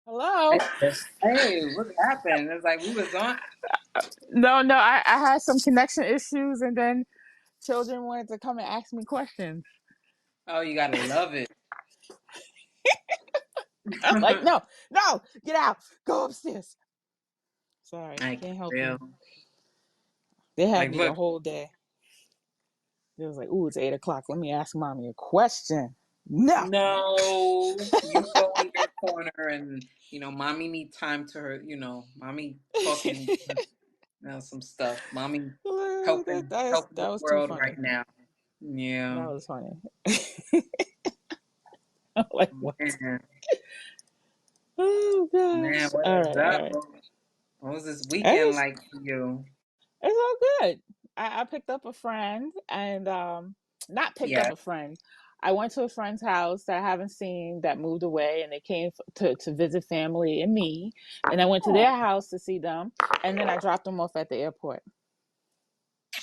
Hello? Hey, what happened? It's like we was on. No, I had some connection issues, and then children wanted to come and ask me questions. Oh, you gotta love it. I'm like, no, no, get out, go upstairs. Sorry, Like can't help real. you. They had Like me the look, whole day. It was like, ooh, it's 8 o'clock. Let me ask mommy a question. No. no, you go in your corner and mommy need time to her. Mommy talking some stuff. Mommy helping helping That the was too world right funny. now. That Yeah, was funny. I'm like, what? man, Oh man, gosh. what All is right, all up? right. What was this It weekend was like for you? It's all good. I picked up a friend and not picked up Yeah. a friend. I went to a friend's house that I haven't seen that moved away and they came to visit family and me. And I went to Oh, their house to see them and then I dropped them off at the airport.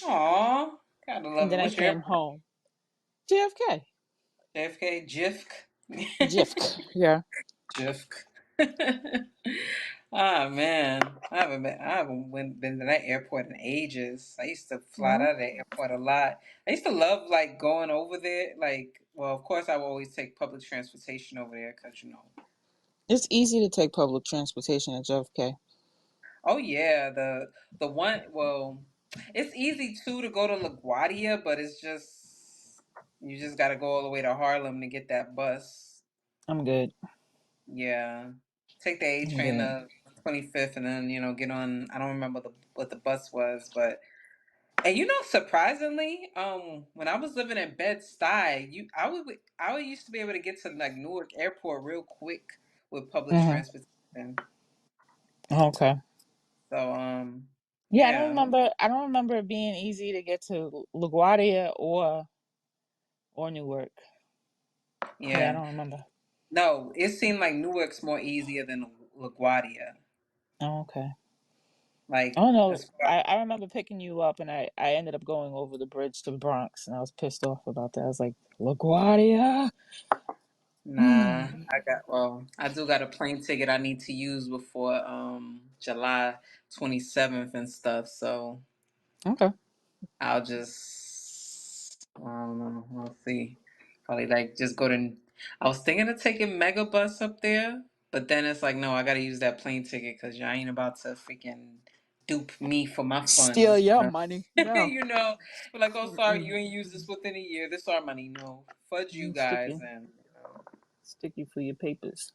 aw, gotta And love it. then I What's your came home. JFK. JFK? JIFK? JFK. Yeah. JIFK. Ah man, I haven't been to that airport in ages. I used to fly No. out of the airport a lot. I used to love like going over there. Like, well, of course, I would always take public transportation over there because It's easy to take public transportation at JFK. Oh yeah, the one. Well, it's easy too to go to LaGuardia, but it's just you just got to go all the way to Harlem to get that bus. I'm good. Yeah. Take the A I'm train good. to 25th and then, get on I don't remember what the bus was, but and surprisingly, when I was living in Bed-Stuy, I would used to be able to get to like Newark Airport real quick with public Hmm. transportation. Okay. So Yeah, yeah. I don't remember it being easy to get to LaGuardia or Newark. Yeah, I Yeah. don't remember. No, it seemed like Newark's more easier than LaGuardia. Oh, okay. I Like don't know. as far I remember picking you up and I ended up going over the bridge to the Bronx and I was pissed off about that. I was like, LaGuardia? Nah, Hmm. I do got a plane ticket I need to use before July 27th and stuff, so Okay. I'll just I don't know, we'll see. Probably like just go to I was thinking of taking Mega Bus up there, but then it's like no, I gotta use that plane ticket because you ain't about to freaking dupe me for my Steal funds, your money. No. you know, like, oh, sorry, Mm-mm. you ain't used this within a year. This our money. No, fudge you guys, Sticky. and Sticky for your papers.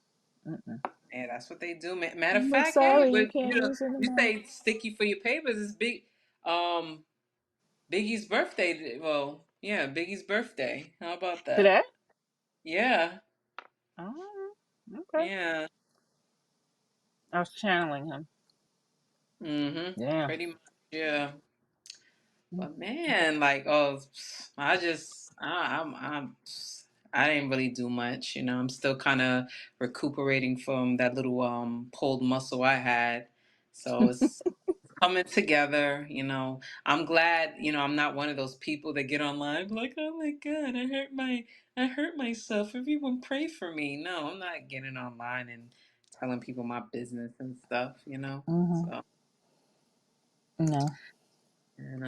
Mm-mm. yeah, that's what they do. Matter of I'm like, fact, hey, sorry, you but can't use it you anymore. say sticky for your papers. It's um, Biggie's birthday. Well, yeah, Biggie's birthday. How about that? Today? Yeah, Oh, okay. yeah. I was channeling him. Mm-hmm. Yeah. Pretty much, yeah. But man, like, oh, I didn't really do much. I'm still kind of recuperating from that little pulled muscle I had. So it's coming together. I'm glad. I'm not one of those people that get online like, oh my god, I hurt myself. Everyone pray for me. No, I'm not getting online and telling people my business and stuff. Mm-hmm. So. No. And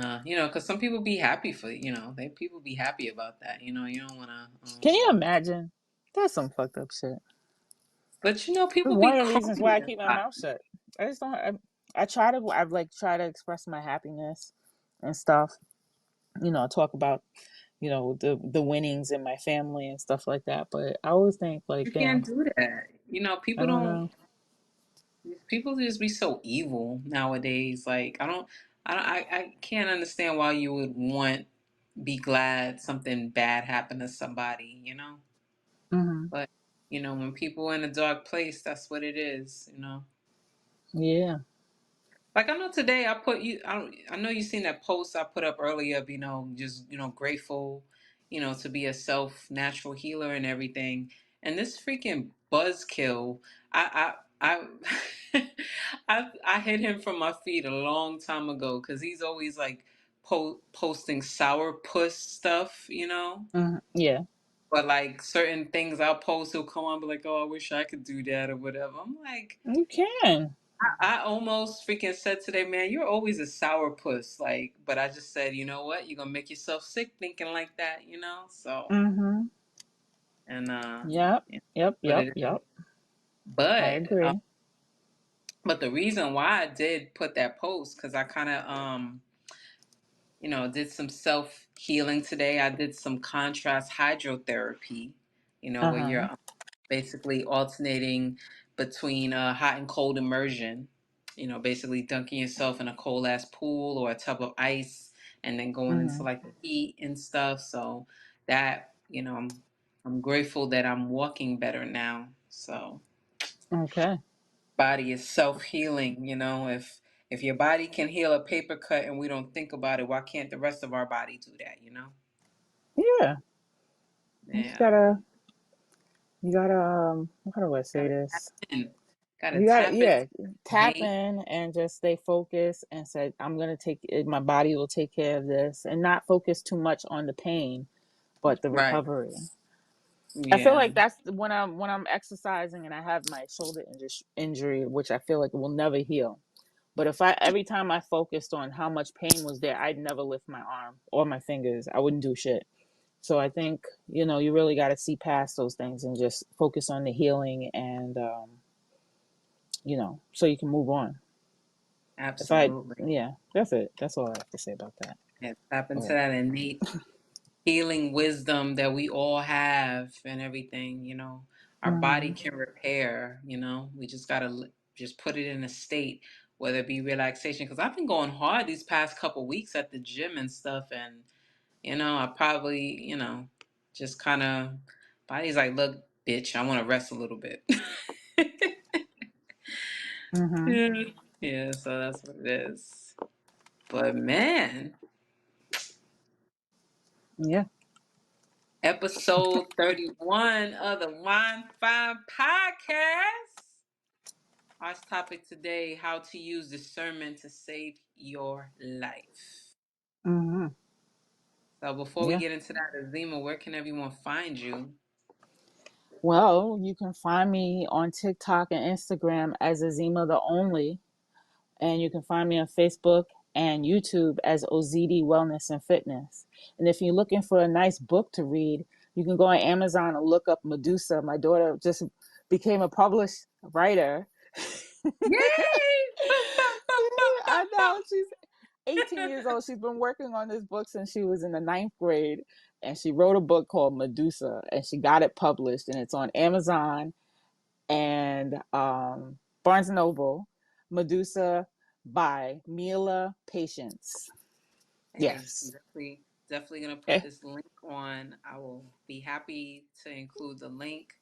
because some people be happy for they people be happy about that. You don't want to. Can you imagine? That's some fucked up shit. But It's people one be of the reasons crummy why I keep my inside. mouth shut. I just don't. I try to. I like try to express my happiness and stuff. Talk about the winnings in my family and stuff like that. But I always think like, You damn, can't do that. I People don't don't. know. People just be so evil nowadays. Like I can't understand why you would be glad something bad happened to somebody. Hmm. But when people are in a dark place, that's what it is. Yeah. Like I know today I put you I know you seen that post I put up earlier of, just, grateful, to be a self natural healer and everything. And this freaking buzzkill, I I hit him from my feet a long time ago because he's always like posting sour puss stuff. Hmm. Yeah. But like certain things I'll post, he'll come on, be like, "Oh, I wish I could do that or whatever." I'm like, You can. I almost freaking said today, man, you're always a sourpuss. Like, but I just said, you know what? You're gonna make yourself sick thinking like that, you know? So, Mm-hmm. and Yep. yeah, Yep. what Yep. it is. Yep. I But agree. but the reason why I did put that post, because I kind of did some self healing today. I did some contrast hydrotherapy, where Uh-huh. you're basically alternating between hot and cold immersion. Basically dunking yourself in a cold ass pool or a tub of ice, and then going into Mm-hmm. like the heat and stuff. So that I'm grateful that I'm walking better now. So Okay. body is self healing. If your body can heal a paper cut and we don't think about it, why can't the rest of our body do that? Yeah. You just Yeah. gotta how do I say Gotta tap this? in. Gotta You gotta, tap into yeah, tap innate. in and just stay focused and say, I'm gonna take it, my body will take care of this, and not focus too much on the pain, but the Right. recovery. I feel Yeah. like that's when I'm exercising and I have my shoulder injury, which I feel like will never heal. But if I every time I focused on how much pain was there, I'd never lift my arm or my fingers. I wouldn't do shit. So I think you really got to see past those things and just focus on the healing, and so you can move on. If I Absolutely. Yeah, that's it. That's all I have to say about that. Yeah, tap into Oh. that innate healing wisdom that we all have and everything. Our body Mhm. can repair. We just gotta just put it in a state, whether it be relaxation. Because I've been going hard these past couple weeks at the gym and stuff, and I probably just kind of body's like, look, bitch, I want to rest a little bit. Mhm. Yeah. Yeah, so that's what it is. But man, Yeah. episode 31 of the Wine Fine Podcast. Our topic today: how to use discernment to save your life. Mhm. So before we Yeah. get into that, Azima, where can everyone find you? Well, you can find me on TikTok and Instagram as Azima the Only, and you can find me on Facebook and YouTube as OZD Wellness and Fitness. And if you're looking for a nice book to read, you can go on Amazon and look up Medusa. My daughter just became a published writer. Yay! I know, she's 18 years old. She's been working on this book since she was in the ninth grade, and she wrote a book called Medusa, and she got it published, and it's on Amazon and Barnes and Noble. Medusa by Mila Patience. Hey, Yes. definitely gonna put Eh, this link on. I will be happy to include the link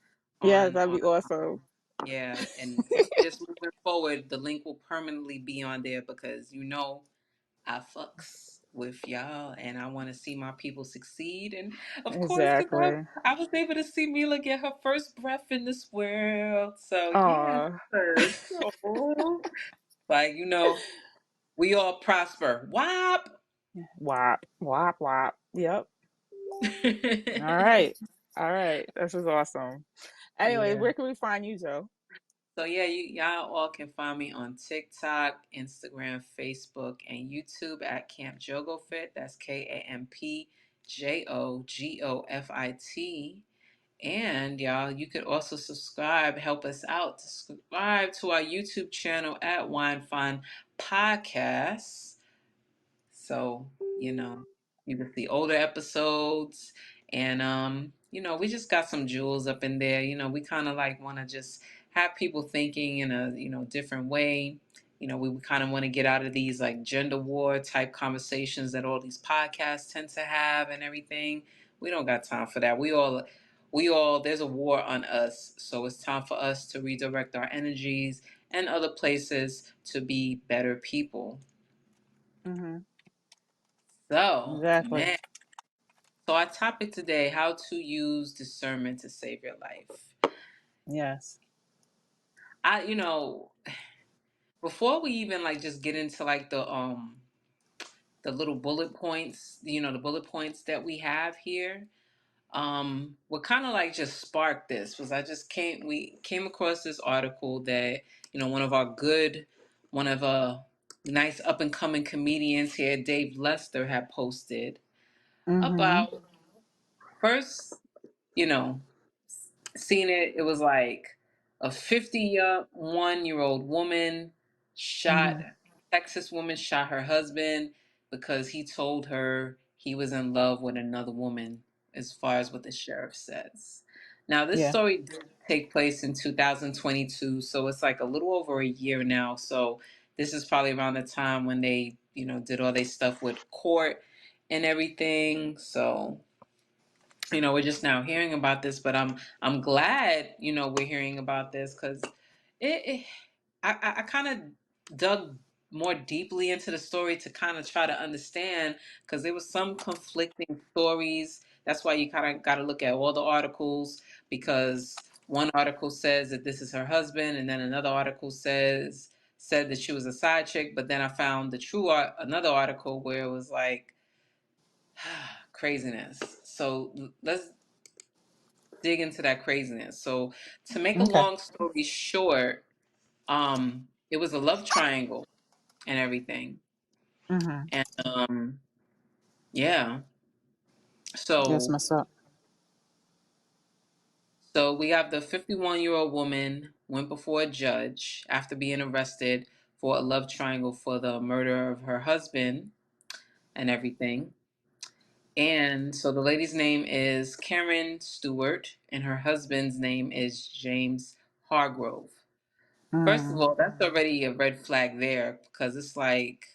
yeah, on that'd be awesome. yeah, and just moving forward, the link will permanently be on there because I fucks with y'all and I want to see my people succeed. And of course, because Exactly. I was able to see Mila get her first breath in this world. So, yes. Aw. Oh, like, we all prosper. WAP! Wop, wop, wop. Yep. All right. All right. This is awesome. Anyways, Yeah. where can we find you, Joe? So yeah, y'all all can find me on TikTok, Instagram, Facebook, and YouTube at Camp Jogo Fit. That's KampJogofit. And y'all, you could also subscribe, help us out. Subscribe to our YouTube channel at Wine Fun Podcast. So, you can see older episodes and we just got some jewels up in there. We kind of like want to just have people thinking in a, different way. We kind of want to get out of these like gender war type conversations that all these podcasts tend to have and everything. We don't got time for that. We all there's a war on us. So it's time for us to redirect our energies and other places to be better people. Mm-hmm. So, Exactly. man. So our topic today, how to use discernment to save your life. Yes. I before we even like just get into like the little bullet points, the bullet points that we have here, what kind of like just sparked this was we came across this article that, one of a nice up and coming comedians here, Dave Lester, had posted Mm-hmm. about first, you know, seen it. It was like a 51-year-old woman shot, Mm-hmm. Texas woman shot her husband because he told her he was in love with another woman, as far as what the sheriff says. Now, this Yeah. story did take place in 2022, so it's like a little over a year now. So this is probably around the time when they, did all their stuff with court and everything. So we're just now hearing about this, but I'm glad we're hearing about this because it I kind of dug more deeply into the story to kind of try to understand, because there was some conflicting stories. That's why you kind of got to look at all the articles, because one article says that this is her husband, and then another article said that she was a side chick. But then I found another article where it was like craziness. So let's dig into that craziness. So to make a Okay. long story short, it was a love triangle and everything. Mm-hmm. And yeah. That's So messed up. so we have the 51-year-old woman went before a judge after being arrested for a love triangle for the murder of her husband and everything. And so the lady's name is Karen Stewart and her husband's name is James Hargrove. First of Mm. all, that's already a red flag there, because it's like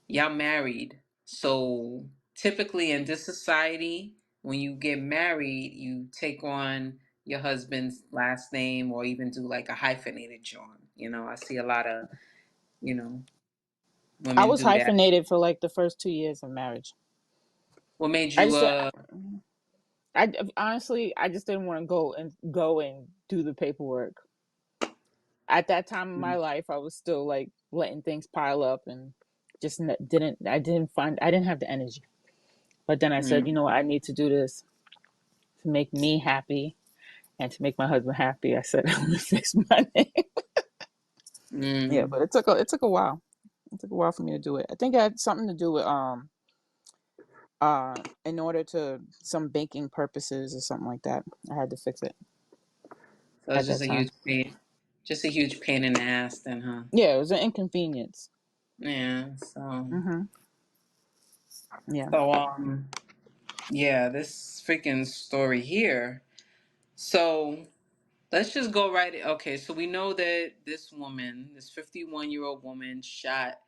y'all married. So typically in this society, when you get married, you take on your husband's last name or even do like a hyphenated John. I see a lot of, you know, I women was do that. hyphenated for like the first 2 years of marriage. What made I you just, I honestly, I just didn't want to go and do the paperwork. At that time in my life, I was still like letting things pile up and just I didn't have the energy. But then I said, you mm, know what, I need to do this to make me happy and to make my husband happy. I said, I'm gonna fix my name. Yeah, mm. but it took a while. It took a while for me to do it. I think it had something to do with in order to some banking purposes or something like that. I had to fix it So it's at that time. just a huge pain in the ass then, huh? Yeah, it was an inconvenience. Yeah. So Mm-hmm. Yeah. so yeah, this freaking story here. So let's just go right. Okay, so we know that this 51-year-old woman, shot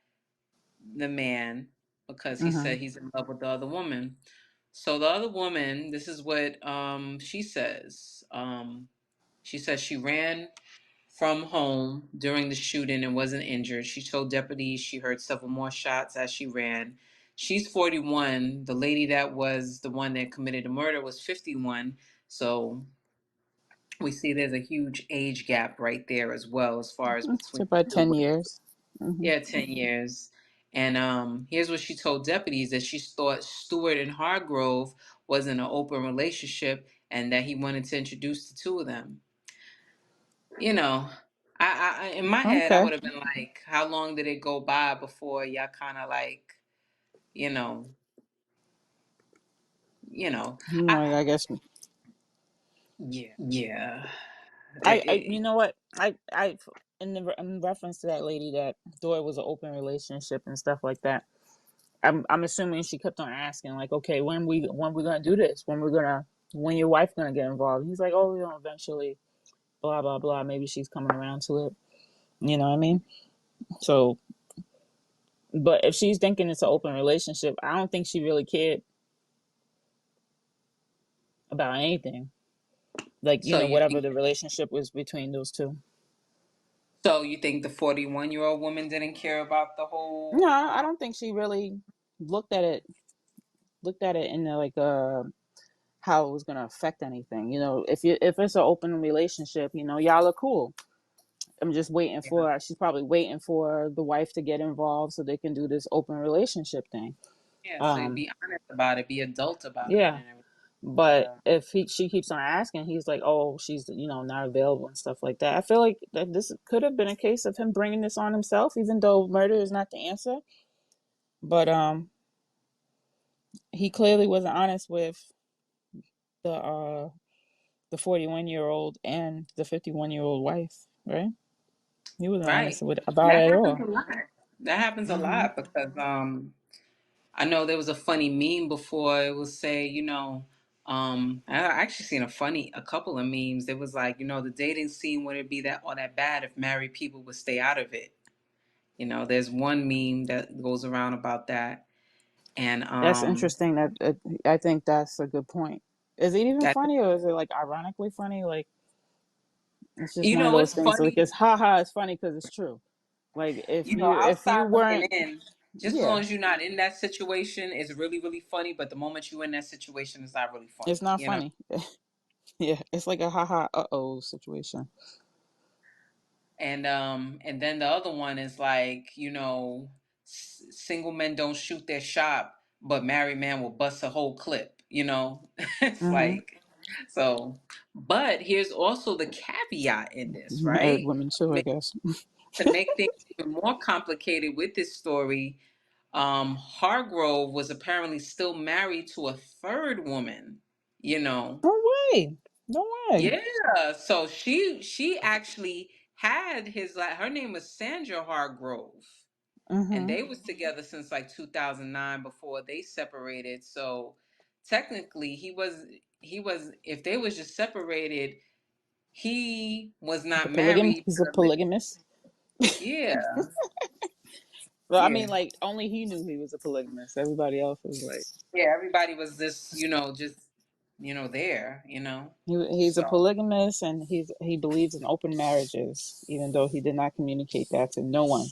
the man because he Mm-hmm. said he's in love with the other woman. So the other woman, this is what she says. She says she ran from home during the shooting and wasn't injured. She told deputies she heard several more shots as she ran. She's 41. The lady that was the one that committed the murder was 51. So we see there's a huge age gap right there as well, as far as It's between about the two 10 years. Mm-hmm. Yeah, 10 years. And here's what she told deputies, that she thought Stewart and Hargrove was in an open relationship and that he wanted to introduce the two of them. You know, in my head, I Okay. would have been like, how long did it go by before y'all kind of like, you know, you know, I, I guess yeah, you know what, in reference to that lady that thought it was an open relationship and stuff like that. I'm assuming she kept on asking like, okay, when we gonna do this? When your wife gonna get involved? He's like, oh, eventually, blah blah blah. Maybe she's coming around to it. You know what I mean? So, but if she's thinking it's an open relationship, I don't think she really cared about anything. Like, so you whatever think the relationship was between those two. so you think the 41-year-old woman didn't care about the No, whole I don't think she really looked at it looked at it in like how it was gonna affect anything. If it's an open relationship, y'all are cool. I'm just waiting yeah, for. She's probably waiting for the wife to get involved so they can do this open relationship thing. yeah, so Um, be honest about it, be adult about it yeah, and everything. But if she keeps on asking, he's like, "Oh, she's not available and stuff like that." I feel like that this could have been a case of him bringing this on himself, even though murder is not the answer. But he clearly wasn't honest with the uh the 41-year-old and the 51-year-old wife, right? He wasn't honest Right. about That it at happens all. a lot. That happens a Mhm. lot because I know there was a funny meme before. It was say, I actually seen a couple of memes. It was like, the dating scene wouldn't be that all that bad if married people would stay out of it. There's one meme that goes around about that, and That's interesting. That I think that's a good point. Is it even that funny, or is it like ironically funny? Like it's just one of those it's things. Like funny. it's haha, it's funny because it's true. Like if you Outside looking weren't, in, just as yeah, long as you're not in that situation, it's really, really funny. But the moment you're in that situation, it's not really it's funny. not funny. Yeah, it's like a haha, uh-oh situation. And then the other one is like, single men don't shoot their shot, but married man will bust a whole clip. It's Mm-hmm. like so. But here's also the caveat in this, Married right? women too, I guess. To make things even more complicated with this story, Hargrove was apparently still married to a third woman. You know, No way. No way. yeah. So she actually had his like her name was Sandra Hargrove, and Mm-hmm. they was together since like 2009 before they separated. So technically, he was if they was just separated, he was not married He's to a the polygamist. yeah. Well, I mean, Yeah. like only he knew he was a polygamist. Everybody else was like, Yeah, everybody was just, just, there, he's a So, polygamist, and he believes in open marriages, even though he did not communicate that to no one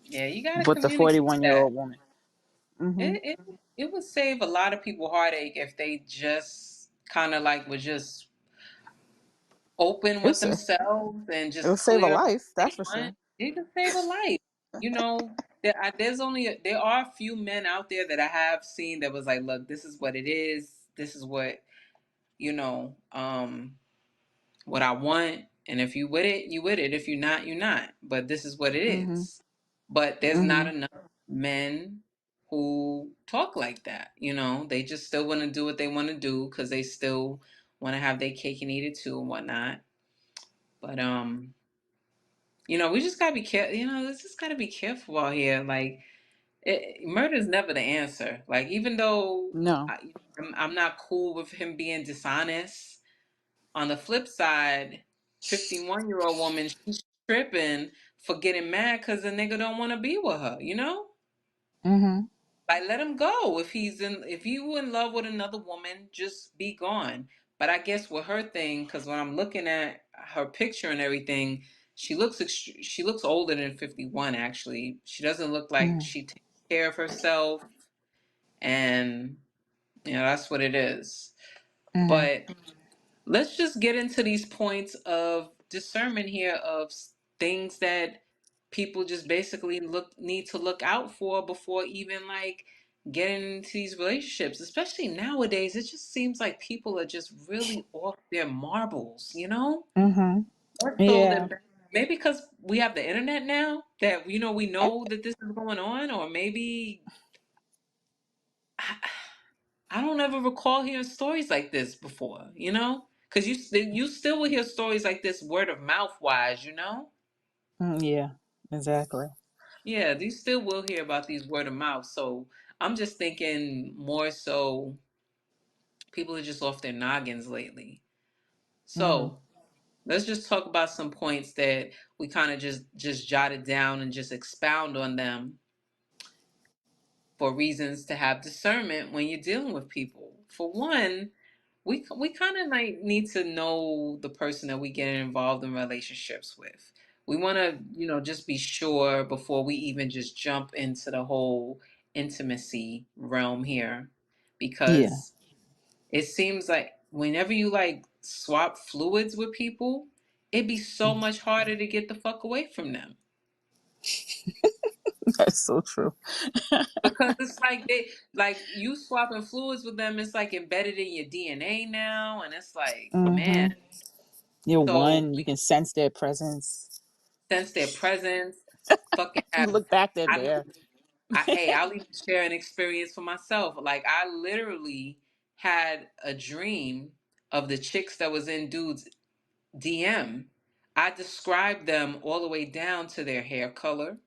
yeah, you got to but the communicate 41-year-old that. woman. Mm-hmm. It would save a lot of people heartache if they just kind of like were just open It with was themselves and it will just save a clear up life, what that's they for want. sure. It could save a life. There are a few men out there that I have seen that was like, look, this is what it is. This is what, you know, um, what I want. And if you with it, you with it. If you're not, you're not. But this is what it Mm-hmm. is. But there's not Mm-hmm. enough men who talk like that. They just still want to do what they want to do because they still want to have their cake and eat it too and whatnot. But we just gotta be careful. It's just gotta be careful out here. Like, murder is never the answer. Like, even though No. I'm not cool with him being dishonest. On the flip side, 51-year-old woman, she's tripping for getting mad because the nigga don't want to be with her. Mm-hmm. Like, let him go. If you in love with another woman, just be gone. But I guess with her thing, because when I'm looking at her picture and everything, she looks older than 51. Actually, she doesn't look like Mm-hmm. she takes care of herself, and that's what it is. Mm-hmm. But let's just get into these points of discernment here of things that people just basically need to look out for before even like getting into these relationships. Especially nowadays, it just seems like people are just really off their marbles. Mm-hmm. More so Yeah. than maybe because we have the internet now that we know that this is going on, or maybe I don't ever recall hearing stories like this before. Because you still will hear stories like this word of mouth wise. Yeah. Exactly. Yeah, you still will hear about these word of mouth. So I'm just thinking more so people are just off their noggins lately. Mm-hmm. So let's just talk about some points that we kind of just jotted down and just expound on them for reasons to have discernment when you're dealing with people. For one, we kind of like need to know the person that we get involved in relationships with. We want to, just be sure before we even just jump into the whole intimacy realm here, Yeah. because it seems like whenever you like swap fluids with people, it'd be so much harder to get the fuck away from them. That's so true. Because it's like they like you swapping fluids with them, it's like embedded in your DNA now, and it's like, man. Mm-hmm. You're So one. You can sense their presence. sense their presence, fucking You have look back, they're I know there. hey, I'll even share an experience for myself. Like I literally had a dream of the chicks that was in dudes DM. I described them all the way down to their hair color,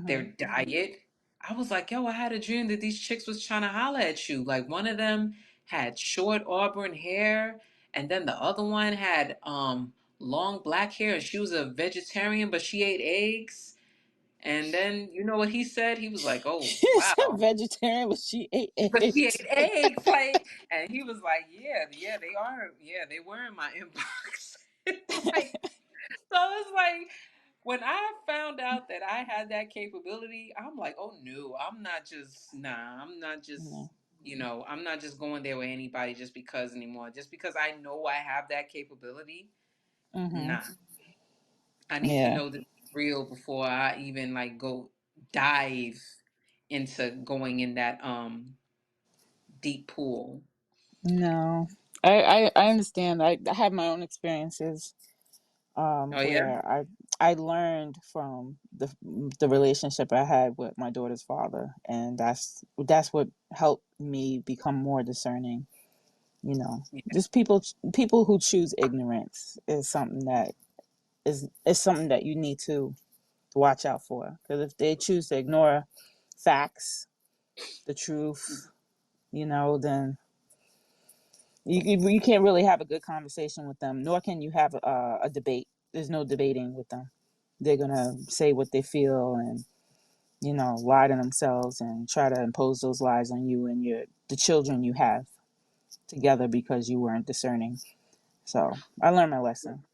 their Mm-hmm. diet. I was like, yo, I had a dream that these chicks was trying to holler at you. Like one of them had short auburn hair, and then the other one had long black hair, and she was a vegetarian, but she ate eggs. And then you know what he said? He was like, "Oh She's a wow," vegetarian, but she ate but she eggs. ate eggs. Like, and he was like, "Yeah, yeah, they are. Yeah, they were in my inbox." It's like, so it's like when I found out that I had that capability, I'm like, "Oh no, I'm not just nah. I'm not just." No. I'm not just going there with anybody just because anymore. Just because I know I have that capability, Mm-hmm. nah. I need to Yeah. know this is real before I even like go dive into going in that deep pool. No. I understand. I have my own experiences Oh yeah? where I learned from the relationship I had with my daughter's father, and that's what helped me become more discerning. You know, Yeah. just people who choose ignorance is something that is something that you need to watch out for, because if they choose to ignore facts, the truth, then you can't really have a good conversation with them, nor can you have a debate. There's no debating with them. They're gonna say what they feel and lie to themselves and try to impose those lies on you and the children you have together because you weren't discerning. So I learned my lesson.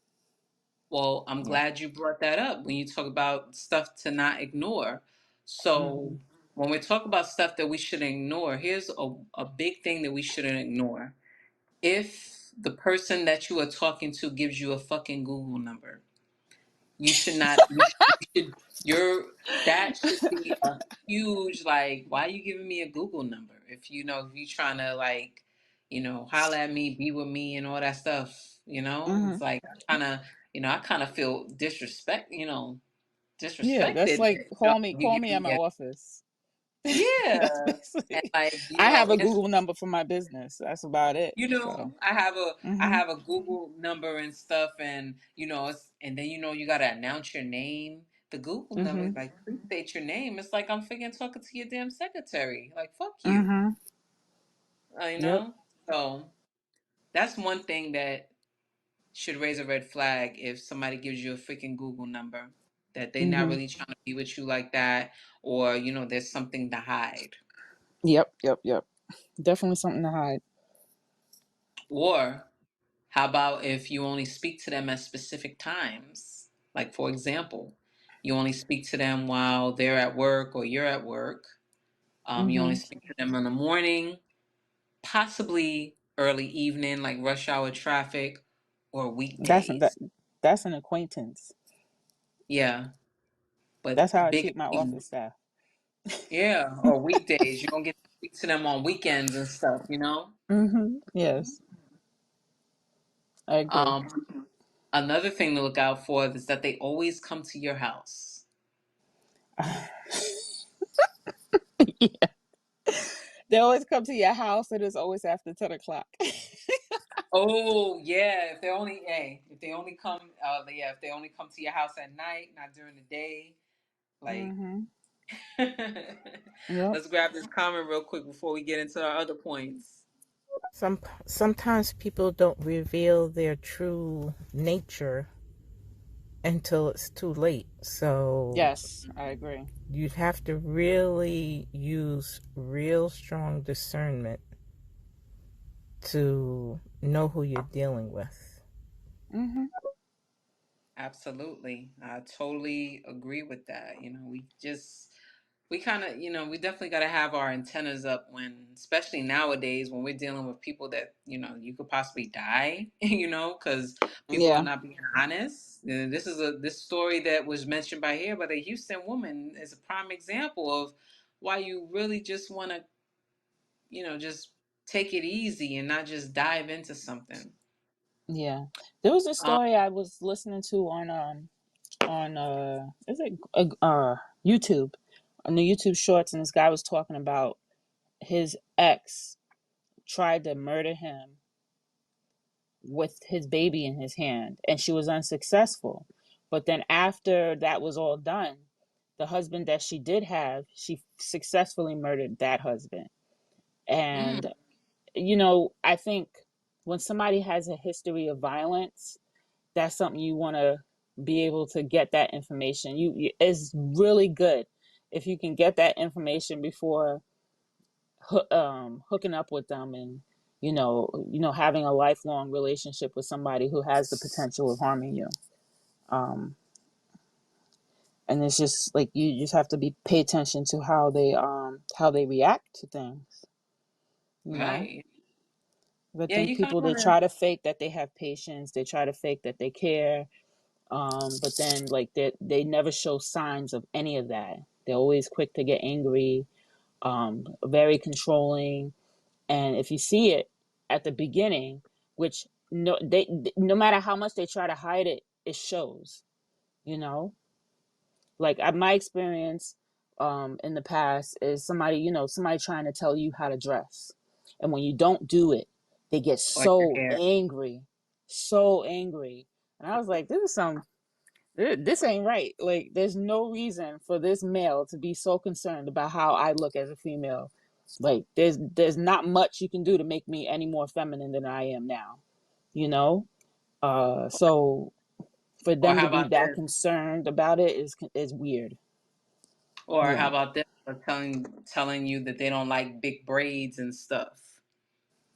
Well, I'm Yeah. glad you brought that up when you talk about stuff to not ignore. Hmm. So when we talk about stuff that we should ignore, here's a big thing that we shouldn't ignore. If the person that you are talking to gives you a fucking Google number, you should not. You should. You're. That should be a huge like. Why are you giving me a Google number? If you trying to like, holler at me, be with me, and all that stuff. Hmm. It's like I kind of feel Yeah, that's disrespected. like You call give me at me my a office. That's yeah, and basically. like I have a it's Google number for my business. That's about it. So. I Hmm. have a Google number and stuff, and and then you got to announce your name. The Google number is Hmm. like, please state your name. It's like I'm freaking talking to your damn secretary. Like fuck you, Hmm. you Yep. know. So that's one thing that should raise a red flag if somebody gives you a freaking Google number that they not Hmm. really trying to be with you like that, or there's something to hide. Yep. Yep. Yep. Definitely something to hide. Or how about if you only speak to them at specific times? Like, for example, you only speak to them while they're at work or you're at work. You only Hmm. speak to them in the morning, possibly early evening, like rush hour traffic, or That's that. weekdays. That's an acquaintance. Yeah, but That's how I big, treat my office staff. yeah, or weekdays. You don't get to speak to them on weekends and stuff. Hmm. Yes, I agree. Another thing to look out for is that they always come to your house. Yeah. They always come to your house, and it's always after 10 o'clock. Oh yeah, if they only come, yeah, if they only come to your house at night, not during the day, like. Hmm. Yep. Let's grab this comment real quick before we get into our other points. Sometimes people don't reveal their true nature until it's too late. So Yes, I agree. you have to really use real strong discernment to know who you're dealing with. Hmm. Absolutely, I totally agree with that. We just we kind of, we definitely got to have our antennas up when, especially nowadays, when we're dealing with people that, you could possibly die, because people are Yeah, not being honest. This story that was mentioned by here by the Houston woman is a prime example of why you really just want to, just take it easy and not just dive into something. yeah. There was a Um, story I was listening to on is it YouTube, on the YouTube Shorts, and this guy was talking about his ex tried to murder him with his baby in his hand, and she was unsuccessful. But then after that was all done, the husband that she did have, she successfully murdered that husband. mm, And I think when somebody has a history of violence, that's something you want to be able to get that information. It's really good if you can get that information before hooking up with them, and having a lifelong relationship with somebody who has the potential of harming you. Um, and it's just like you just have to pay attention to how they react to things. You know, right. I Yeah, think you kind people, of they want to, try to fake that they have patience. They try to fake that they care. But then like they never show signs of any of that. They're always quick to get angry, very controlling. And if you see it at the beginning, which no matter how much they try to hide it, it shows. You know, like my experience in the past is somebody trying to tell you how to dress, and when you don't do it, they get or your so hair. angry, so angry. And I was like, this ain't right. Like, there's no reason for this male to be so concerned about how I look as a female. Like, there's not much you can do to make me any more feminine than I am now. You know. So for Or them to how be about that this? concerned about it is weird. Or how Yeah. about this? Or telling you that they don't like big braids and stuff.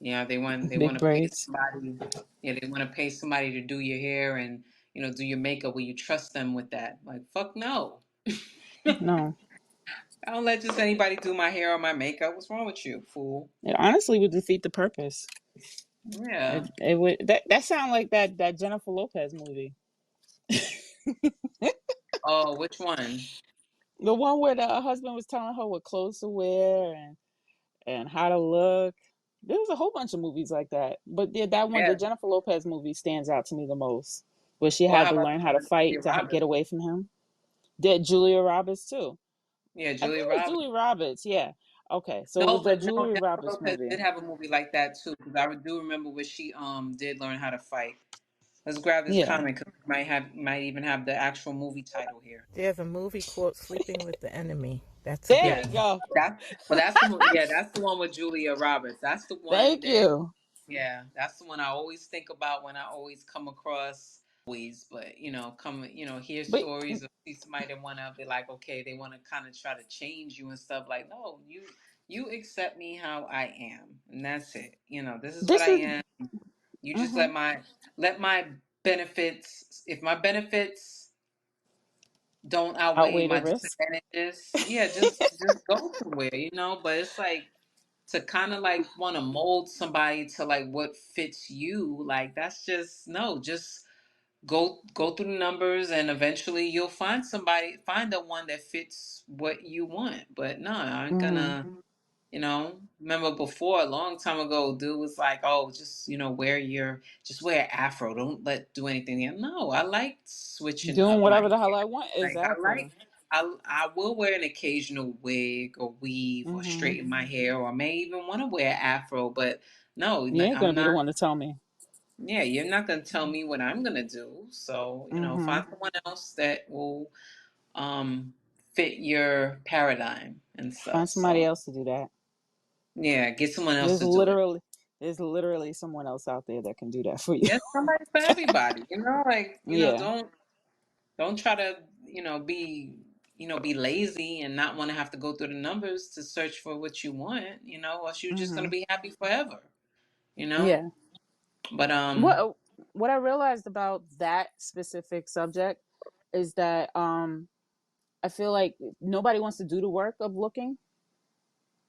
Yeah, they want Big to pay braids. somebody. Yeah, they want to pay somebody to do your hair and do your makeup. Will you trust them with that? Like, fuck no. No, I don't let just anybody do my hair or my makeup. What's wrong with you, fool? it honestly would defeat the purpose. Yeah. It would that sound like that Jennifer Lopez movie. Oh, which one? The one where the husband was telling her what clothes to wear and how to look. There's a whole bunch of movies like that, but that one, the Yeah. Jennifer Lopez movie, stands out to me the most, where she Or had how to about learn the how one to with fight Julia to get Roberts? away from him. Did Julia Roberts too? Yeah, I think Julia it was Roberts. Julia Roberts. Yeah. Okay, so it was No, the but no, Julia Jennifer Roberts Lopez movie. did have a movie like that too. Because I do remember where she did learn how to fight. Let's grab this Yeah. comment because we might even have the actual movie title here. There's a movie called Sleeping with the Enemy. That's a There good Yeah, you one. go. that's the one with Julia Roberts. That's the one Thank that you. that's the one I always think about when I always come across always, but hear But stories or see somebody that wanna be like, okay, they wanna kind of try to change you and stuff. Like, no, you accept me how I am, and that's it. This is what this I is am. You just mhm, let my benefits, if my benefits don't outweigh outweigh the my risk. disadvantages, yeah, just go somewhere, but it's like to kind of like want to mold somebody to like what fits you, like that's just no, just go through the numbers and eventually you'll find the one that fits what you want. But no, I'm Hmm. gonna remember before a long time ago, dude was like, "Oh, just just wear afro. Don't do anything." No, I like switching Doing up my whatever the hell hair. I want. Like I Exactly. like, I will wear an occasional wig or weave or Hmm. straighten my hair, or I may even want to wear afro. But no, You like, ain't I'm gonna be the not. one to tell me. Yeah, you're not gonna tell me what I'm gonna do. So Hmm. find someone else that will um fit your paradigm and stuff. Find somebody So else to do that. yeah, get someone else There's to do it. literally there's literally someone else out there that can do that for you. There's somebody for everybody. Like, Yeah. don't try to, be lazy and not want to have to go through the numbers to search for what you want, or else you're just gonna Hmm. be happy forever, you know? Yeah. But What I realized about that specific subject is that I feel like nobody wants to do the work of looking,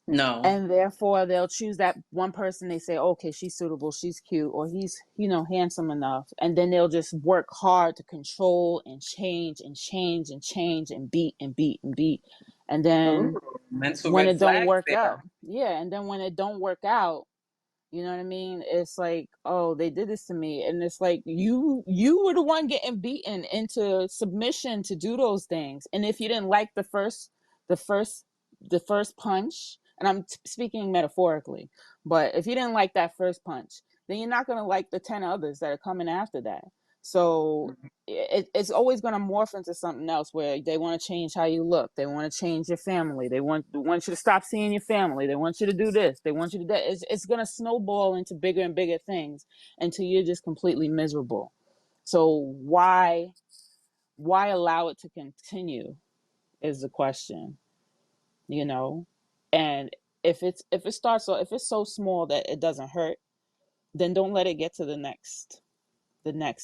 No. and therefore they'll choose that one person. They say, okay, she's suitable, she's cute, or he's, handsome enough, and then they'll just work hard to control and change and change and change and beat and beat and beat, and Ooh, then mental when red it don't flags work out, there. yeah, and then when it don't work out, you know what I mean? It's like, oh, they did this to me, and it's like you were the one getting beaten into submission to do those things. And if you didn't like the first the first punch, and I'm speaking metaphorically, but if you didn't like that first punch, then you're not going to like the 10 others that are coming after that. So it's always going to morph into something else where they want to change how you look. They want to change your family. They want you to stop seeing your family. They want you to do this. They want you to do that. It's going to snowball into bigger and bigger things until you're just completely miserable. So why allow it to continue is the question, you know? And if it's so small that it doesn't hurt, then don't let it get to the next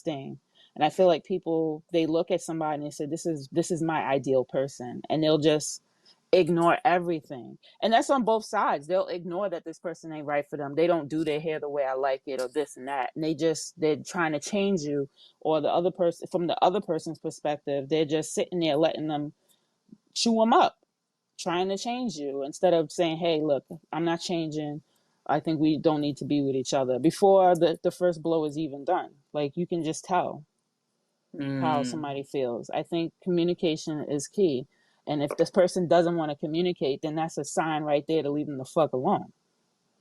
thing. And I feel like people, they look at somebody and they say, this is my ideal person, and they'll just ignore everything. And that's on both sides. They'll ignore that this person ain't right for them. They don't do their hair the way I like it, or this and that. And they're trying to change you, or the other person, from the other person's perspective, they're just sitting there letting them chew them up, trying to change you, instead of saying, hey, look, I'm not changing. I think we don't need to be with each other before the first blow is even done. Like, you can just tell how Mm. somebody feels. I think communication is key. And if this person doesn't want to communicate, then that's a sign right there to leave them the fuck alone.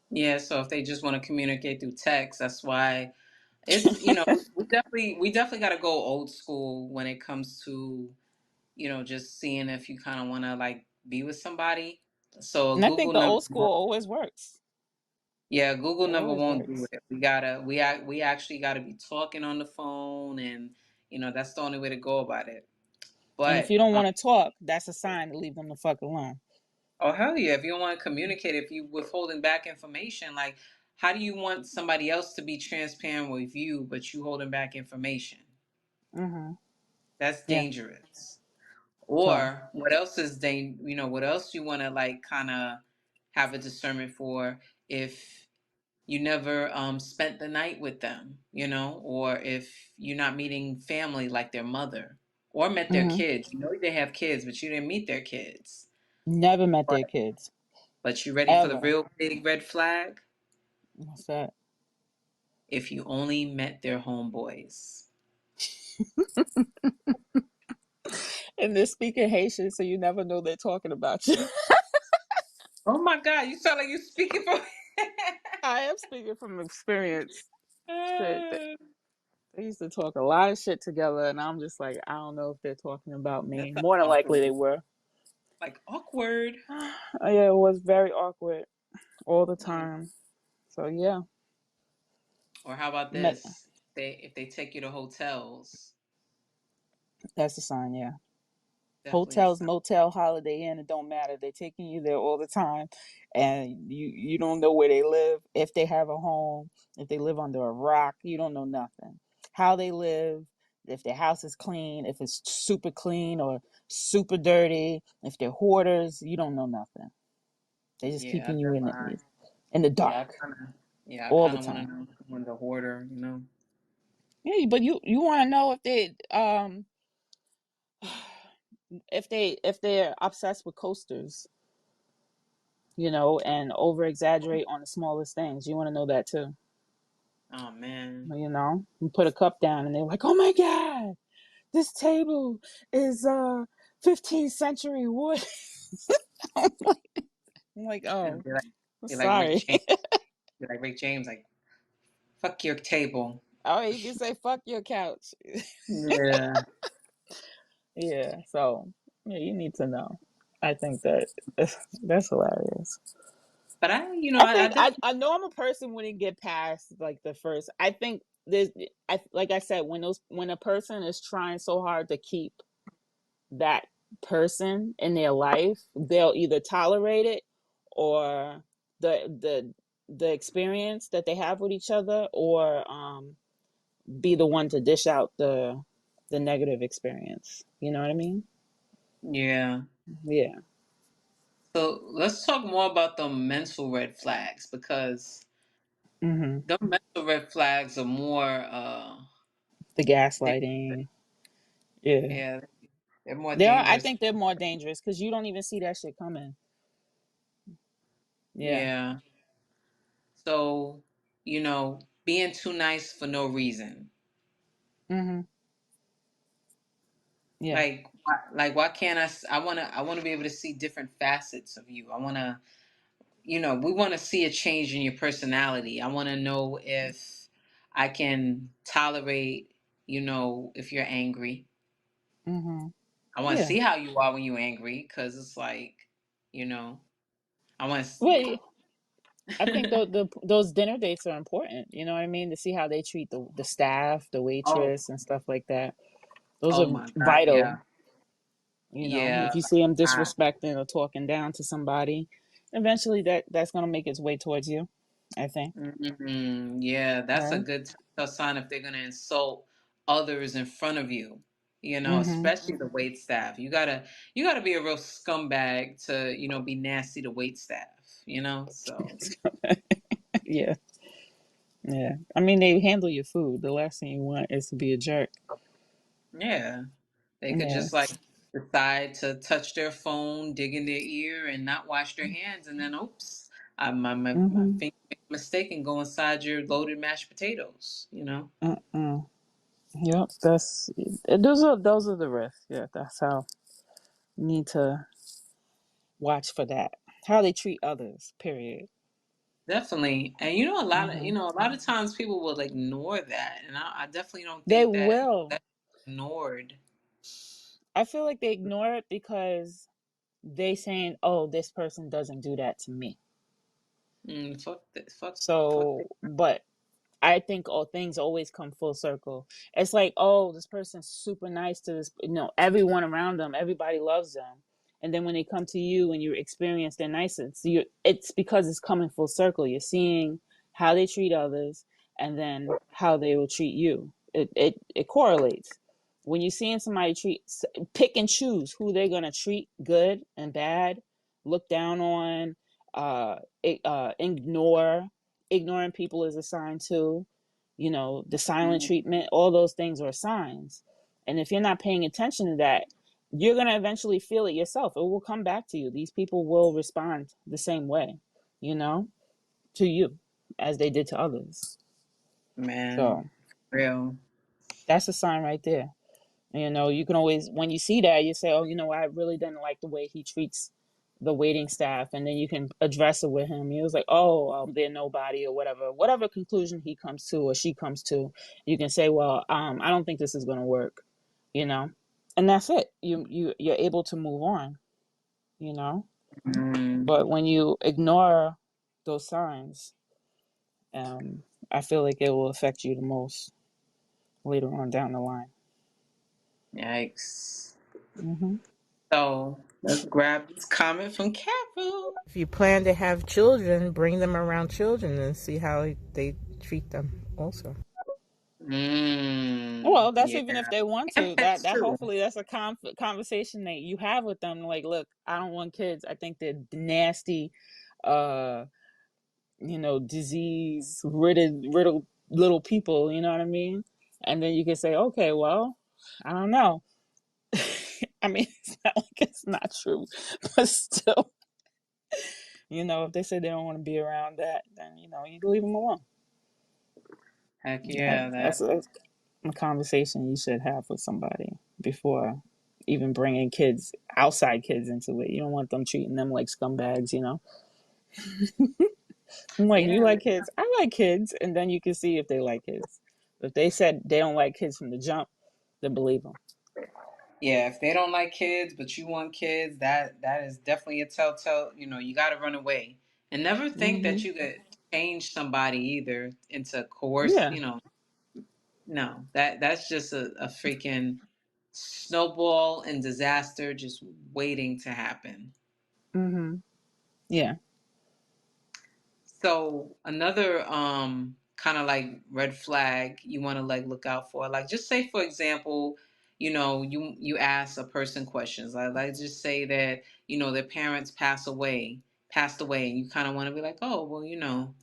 Yeah, so if they just want to communicate through text, that's why it's, we definitely got to go old school when it comes to, just seeing if you kind of want to like be with somebody. So And I think Google the number, old school always works. yeah, Google It number always won't do works. it. We actually gotta be talking on the phone, and that's the only way to go about it. And if But you don't want to talk, that's a sign to leave them the fuck alone. oh hell yeah, if you don't want to communicate, if you withholding back information, like how do you want somebody else to be transparent with you, but you holding back information? Mm-hmm. That's Yeah. dangerous. So, Or what else is what else you want to like kind of have a discernment for if you never spent the night with them, or if you're not meeting family like their mother or met their mm-hmm. kids. You know they have kids, but you didn't meet their kids. Never met But their kids. but you ready for the Ever. real big red flag? What's that? If you only met their homeboys. And they're speaking Haitian, so you never know they're talking about you. Oh my God, you sound like you speaking for I am speaking from experience. Shit, they used to talk a lot of shit together, and I'm just like, I don't know if they're talking about That's me. an More than likely, awkward. they were. Like awkward. Yeah, it was very awkward all the Yeah. time. So yeah, Or how about met. this? If they take you to hotels, That's a sign. Yeah, definitely a hotels, sign. motel, Holiday Inn, it don't matter. They're taking you there all the time, and you don't know where they live, if they have a home, if they live under a rock. You don't know nothing. How they live, if their house is clean, if it's super clean or super dirty, if they're hoarders, you don't know nothing. They're just Yeah, I keeping you in definitely. the dark Yeah, I all the kind of want to time. know if someone's a hoarder. Yeah, but you want to know if they're obsessed with coasters, and over exaggerate on the smallest things. You want to know that too. Oh man. You put a cup down and they're like, "Oh my god, this table is 15th century wood." I'm like, And "Oh, I'm be like Rick sorry." James. Be like Rick James, like fuck your table. Oh, you can say fuck your couch. Yeah. Yeah, so yeah, you need to know. I think that's hilarious. But I I think definitely. a normal person wouldn't get past like the first. I think there's, like I said, when a person is trying so hard to keep that person in their life, they'll either tolerate it, or the experience that they have with each other, or be the one to dish out the negative experience. You know what I mean? Yeah. Yeah. So let's talk more about the mental red flags because Hmm. the mental red flags are more The dangerous. gaslighting. Yeah. Yeah, they're more They are. I dangerous. think they're more dangerous because you don't even see that shit coming. Yeah. Yeah. So, being too nice for no reason. Hmm. Yeah. Why can't I want to be able to see different facets of you. I want to, we want to see a change in your personality. I want to know if I can tolerate, if you're angry. Hmm. I want to Yeah. see how you are when you're angry cuz it's like, you know, I want Well, I think to those dinner dates are important. You know what I mean? To see how they treat the staff, the Oh, waitress, and stuff like that. Those oh are my God, vital. yeah. You know, Yeah. if you see them I, disrespecting or talking down to somebody, eventually that's gonna make its way towards you. I think. yeah, that's a Right. good telltale sign if they're gonna insult others in front of you. Hmm. Especially the wait staff. You gotta be a real scumbag to be nasty to wait staff. So Yeah. Yeah. I mean, they handle your food. The last thing you want is to be a jerk. yeah, they could Yeah. just like decide to touch their phone, dig in their ear, and not wash their hands, and then oops, my Hmm. finger made a mistake and go inside your loaded mashed potatoes. Mm-mm. Yep. Those are the risks. Yeah. That's how you need to watch for that. How they treat others. Period. Definitely. And Hmm. a lot of times people will ignore that. And I definitely don't They think that will. that's ignored. I feel like they ignore it because they saying, "Oh, this person doesn't do that to me." Fuck that. Fuck So, but I think all things always come full circle. It's like, oh, this person's super nice to this, everyone around them, everybody loves them. And then when they come to you and you experience their niceness, it's because it's coming full circle. You're seeing how they treat others and then how they will treat you. It correlates. When you're seeing somebody pick and choose who they're going to treat good and bad, look down on, ignore. Ignoring people is a sign too. The silent that. treatment, all those things are signs. And if you're not paying attention to that, you're going to eventually feel it yourself. It will come back to you. These people will respond the same way, you know, to you as they did to others. Man, So real. that's a sign right there. You can always, when you see that, you say, oh, I really didn't like the way he treats the waiting staff. And then you can address it with him. He was like, oh, they're nobody or whatever conclusion he comes to or she comes to. You can say, well, I don't think this is going to work, you know, and that's it. You're able to move on, you know, Mm, but when you ignore those signs, um, I feel like it will affect you the most later on down the line. yikes. Hmm. So let's grab this comment from Carol. If you plan to have children, bring them around children and see how they treat them also. Well, that's Yeah. even if they want And to. That pets that too. hopefully that's a conversation that you have with them. Like, look, I don't want kids. I think they're nasty, uh, disease riddled little people. You know what I mean? And then you can say, okay, well, I don't know. I mean, it's not like it's not true, but still, if they say they don't want to be around that, then you leave them alone. Heck That, yeah, that. that's a conversation you should have with somebody before even bringing outside kids into it. You don't want them treating them like scumbags. I'm like, you Yeah, like kids? I like kids. And then you can see if they like kids. If they said they don't like kids from the jump, then believe them. yeah. If they don't like kids, but you want kids, that is definitely a telltale. You got to run away and never think Hmm. that you could change somebody either into coerce. Yeah. No, that's just a freaking snowball and disaster just waiting to happen. Hmm. Yeah. So another kind of like red flag you want to look out for, like just say for example, you ask a person questions. Like just say that, their parents passed away, and you kind of want to be like, oh, well,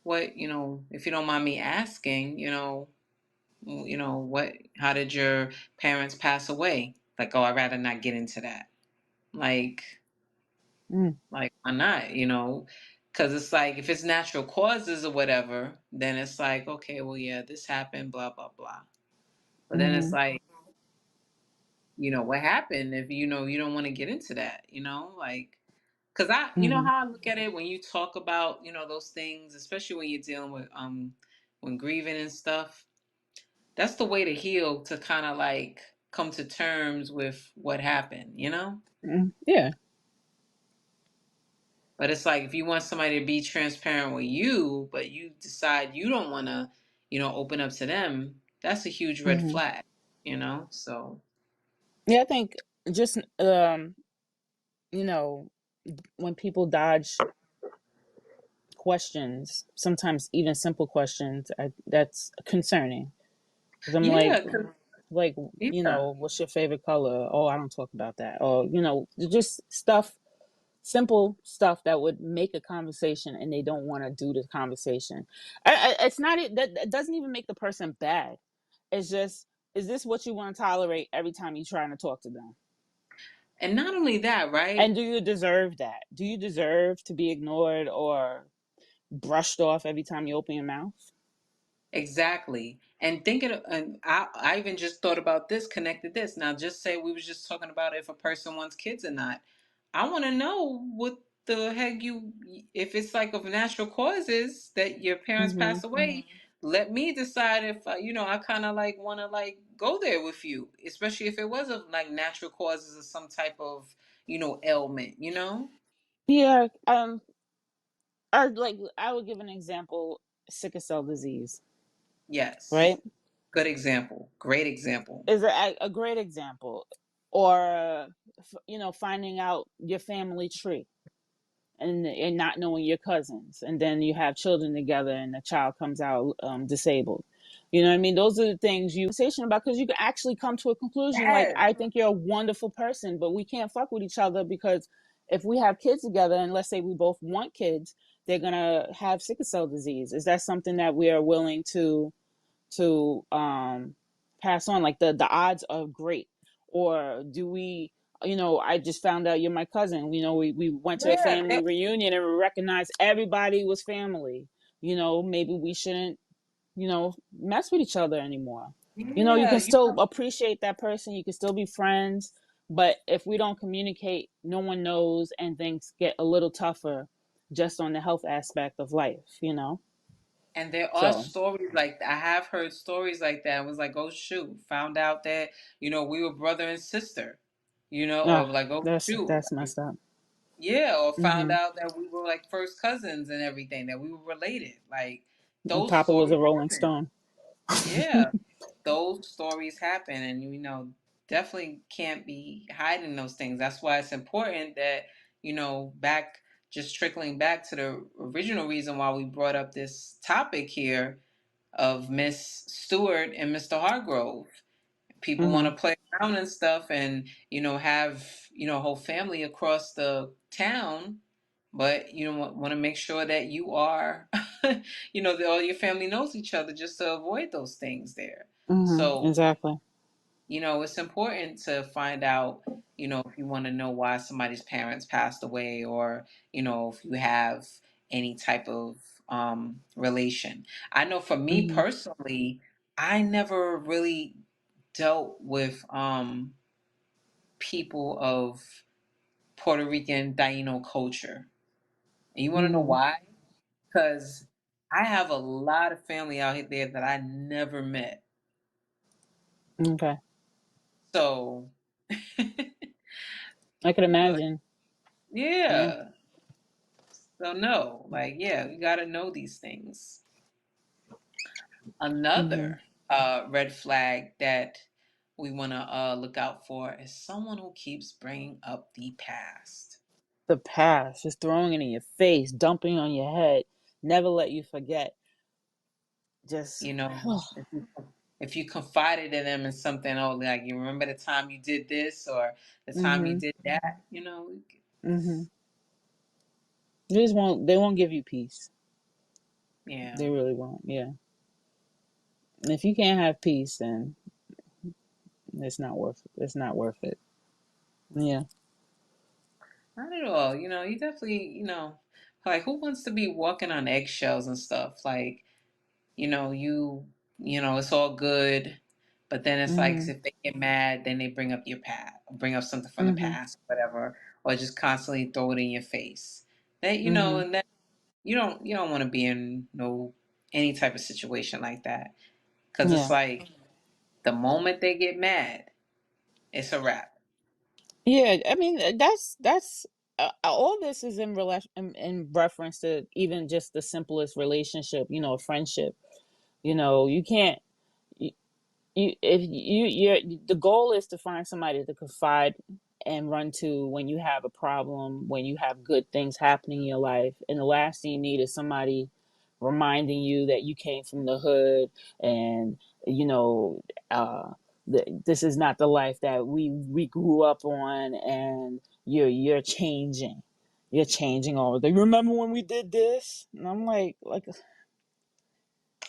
what, if you don't mind me asking, what, how did your parents pass away? Like, oh, I'd rather not get into that. Like, Mm, why not? Because it's like, if it's natural causes or whatever, then it's like, okay, well, yeah, this happened, blah, blah, blah. But then it's mm-hmm, like, what happened if, you don't want to get into that, like, because mm-hmm, how I look at it when you talk about, those things, especially when you're dealing with, when grieving and stuff, that's the way to heal, to kind of like come to terms with what happened. mm, yeah. But it's like, if you want somebody to be transparent with you, but you decide you don't want to, open up to them, that's a huge red Mm-hmm. flag. So, Yeah, I think just you know, when people dodge questions, sometimes even simple questions, that's concerning. Because I'm yeah, like, yeah. what's your favorite color? Oh, I don't talk about that. Or just stuff, simple stuff that would make a conversation, and they don't want to do the conversation. It's not that doesn't even make the person bad. It's just, is this what you want to tolerate every time you're trying to talk to them? And not only that, right? And do you deserve that? Do you deserve to be ignored or brushed off every time you open your mouth? Exactly. And thinking, and I even just thought about this, connected this. Now, just say we was just talking about if a person wants kids or not. I want to know what the heck if it's like of natural causes that your parents Mm-hmm. pass away, let me decide if, I kind of like want to like go there with you, especially if it was of like natural causes or some type of, ailment. Yeah. I would give an example: sickle cell disease, right? Yes. Good example. Great example. Is a great example. Or finding out your family tree, and not knowing your cousins, and then you have children together and the child comes out disabled. You know what I mean? Those are the things you conversation about, because you can actually come to a conclusion like, Yes. I think you're a wonderful person, but we can't fuck with each other, because if we have kids together, and let's say we both want kids, they're gonna have sickle cell disease. Is that something that we are willing to pass on? Like, the odds are great. Or do we, I just found out you're my cousin. We went to a Yeah. family reunion and we recognized everybody was family. Maybe we shouldn't, mess with each other anymore. You Yeah. can still appreciate that person, you can still be friends, but if we don't communicate, no one knows, and things get a little tougher just on the health aspect of life. And there are So, stories like that. I have heard stories like that. I was like, oh shoot, found out that, we were brother and sister, or like, oh shoot, that's like, messed up. yeah, or found Mm-hmm. out that we were like first cousins and everything, that we were related. Like, those Papa was stories a Rolling happen. Stone. Yeah, those stories happen, and definitely can't be hiding those things. That's why it's important that, back, just trickling back to the original reason why we brought up this topic here of Miss Stewart and Mr. Hargrove. People want Mm-hmm. to play around and stuff, and have, a whole family across the town, but you want to make sure that you are, that all your family knows each other, just to avoid those things there. Mm-hmm. So, Exactly. it's important to find out, if you want to know why somebody's parents passed away, or, if you have any type of relation. I know for me Mm-hmm. personally, I never really dealt with people of Puerto Rican Taino culture. And you want to know Mm-hmm. why? Because I have a lot of family out there that I never met. Okay. So, I could like, imagine. Yeah. yeah. So, no, like, yeah, you got to know these things. Mm-hmm. Another red flag that we want to look out for is someone who keeps bringing up the past. The past, just throwing it in your face, dumping on your head, never let you forget. Just, You know, oh, if you confided in them in something, oh, like you remember the time you did this or the time you Mhm. did that, you know, Mhm. it's, They just won't. They won't give you peace. yeah. They really won't. Yeah. And if you can't have peace, then it's not worth it. It's not worth it. Yeah. Not at all. You know, you definitely, like who wants to be walking on eggshells and stuff? Like, you know, it's all good, but then it's like Mhm. if they get mad, then they bring up your past, bring up something from the Mhm. past, whatever, or just constantly throw it in your face. That Mhm. and then you don't want to be in any type of situation like that because it's Yeah. like the moment they get mad, it's a wrap. Yeah. I mean, that's all this is in reference to even just the simplest relationship. A friendship. You can't. You if you're the goal is to find somebody to confide and run to when you have a problem, when you have good things happening in your life, and the last thing you need is somebody reminding you that you came from the hood, and you know uh this is not the life that we grew up on, and you're changing all the remember when we did this. And I'm like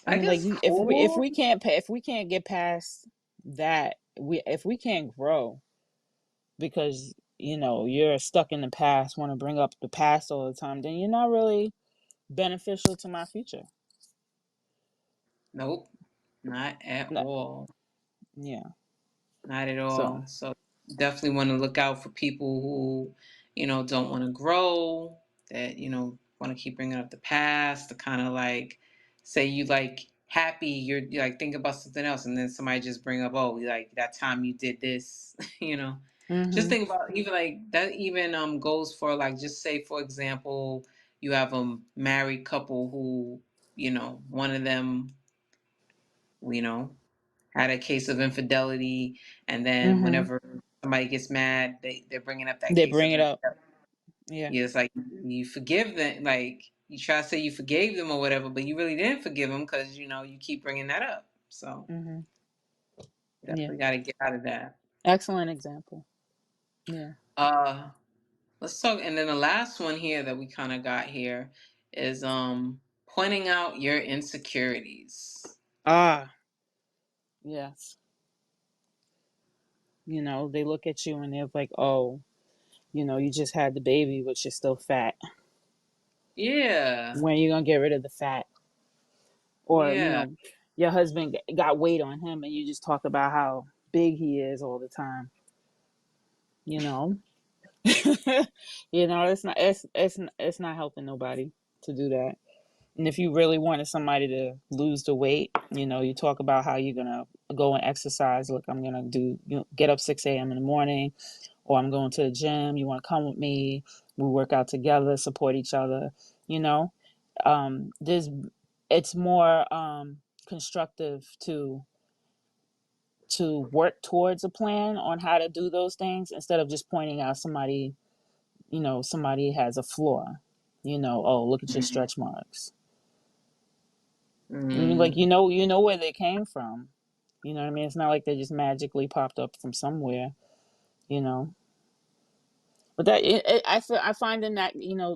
I Like mean, like it's if we cool. can't pay, if we can't get past that, if we can't grow because you're stuck in the past, want to bring up the past all the time, then you're not really beneficial to my future. Nope, not at No, all. yeah. Not at So. all. So definitely want to look out for people who, don't want to grow, that, want to keep bringing up the past, to kind of like say you like happy, you like think about something else, and then somebody just bring up, oh, like that time you did this, Just Mhm. think about even like that even goes for like just say for example, you have a married couple who, one of them, you know, had a case of infidelity, and then Mhm. whenever somebody gets mad, they're bringing up that They case bring of it up. infidelity. Yeah. Yeah, it's like you forgive them, like you try to say you forgave them or whatever, but you really didn't forgive them because you keep bringing that up. So Mhm. Yeah. definitely got to get out of that. Excellent example. Yeah. Uh, let's talk, and then the last one here that we kind of got here is pointing out your insecurities. Ah. Yes. They look at you and they're like, "Oh, you just had the baby, but you're still fat. Yeah, When are you gonna get rid of the fat?" Or yeah, your husband got weight on him and you just talk about how big he is all the time. you know it's not helping nobody to do that. And if you really wanted somebody to lose the weight, you talk about how you're gonna go and exercise. Look, I'm gonna get up 6 a.m. in the morning, or I'm going to the gym. You want to come with me? We work out together, support each other. you know there's It's more constructive to work towards a plan on how to do those things instead of just pointing out somebody has a flaw. Oh, look at your stretch marks. I mean, like, mm, you know where they came from. You know what I mean? It's not like they just magically popped up from somewhere. you know but I find in that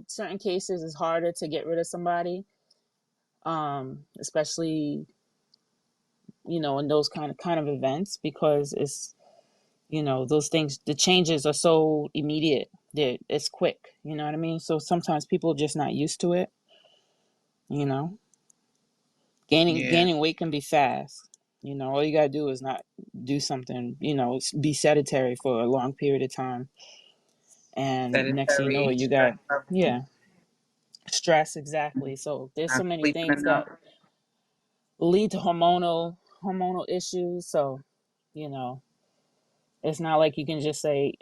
certain cases it's harder to get rid of somebody, especially in those kind of events, because those things, the changes are so immediate that it's quick. You know what I mean? So sometimes people are just not used to it. you know gaining yeah. gaining weight can be fast. All you gotta do is not do something, be sedentary for a long period of time, and next thing you know Sedentary, you stress got, level, yeah, stress. Exactly. So there's so not many sleeping things enough. that lead to hormonal issues. So you know it's not like you can just say,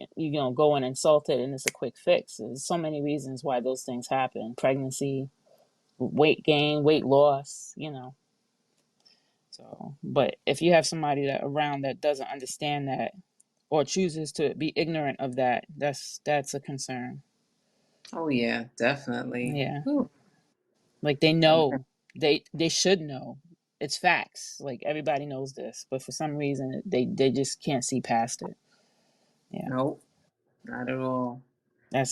go and insult it and it's a quick fix. There's so many reasons why those things happen: pregnancy, weight gain, weight loss. So, but if you have somebody that around that doesn't understand that, or chooses to be ignorant of that, that's a concern. Oh yeah, definitely. Yeah. Whew. Like, they know, they should know. It's facts. Like everybody knows this, but for some reason they just can't see past it. Yeah, Nope, not at all.